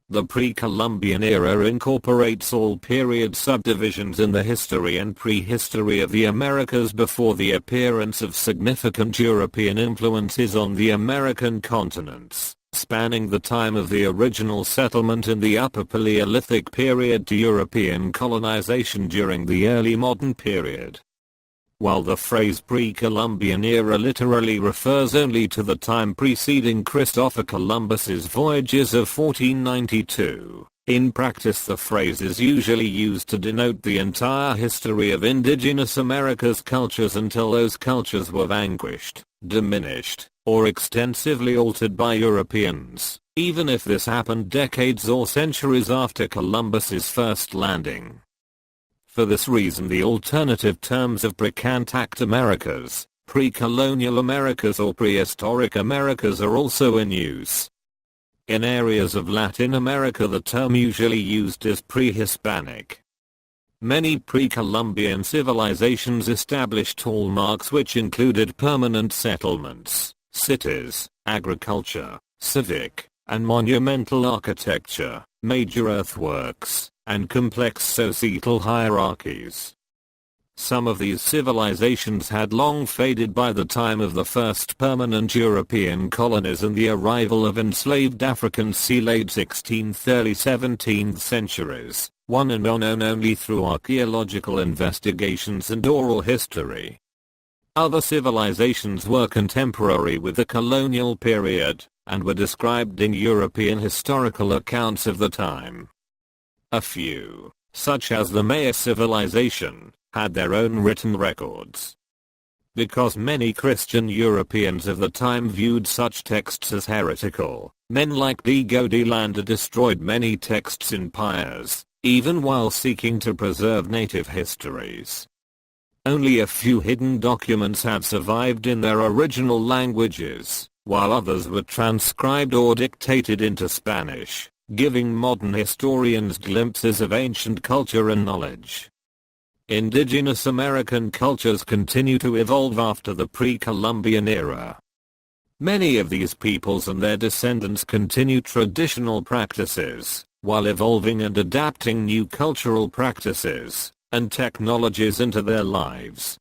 The pre-Columbian era incorporates all period subdivisions in the history and prehistory of the Americas before the appearance of significant European influences on the American continents, spanning the time of the original settlement in the Upper Paleolithic period to European colonization during the early modern period. While the phrase pre-Columbian era literally refers only to the time preceding Christopher Columbus's voyages of 1492, in practice the phrase is usually used to denote the entire history of indigenous America's cultures until those cultures were vanquished, diminished, or extensively altered by Europeans, even if this happened decades or centuries after Columbus's first landing. For this reason the alternative terms of pre-contact Americas, pre-colonial Americas or prehistoric Americas are also in use. In areas of Latin America the term usually used is pre-Hispanic. Many pre-Columbian civilizations established hallmarks which included permanent settlements, cities, agriculture, civic, and monumental architecture, major earthworks, and complex societal hierarchies. Some of these civilizations had long faded by the time of the first permanent European colonies and the arrival of enslaved Africans late 16th early 17th centuries, one and unknown only through archaeological investigations and oral history. Other civilizations were contemporary with the colonial period, and were described in European historical accounts of the time. A few, such as the Maya civilization, had their own written records. Because many Christian Europeans of the time viewed such texts as heretical, men like Diego de Landa destroyed many texts in pyres, even while seeking to preserve native histories. Only a few hidden documents have survived in their original languages, while others were transcribed or dictated into Spanish, giving modern historians glimpses of ancient culture and knowledge. Indigenous American cultures continue to evolve after the pre-Columbian era. Many of these peoples and their descendants continue traditional practices, while evolving and adapting new cultural practices and technologies into their lives.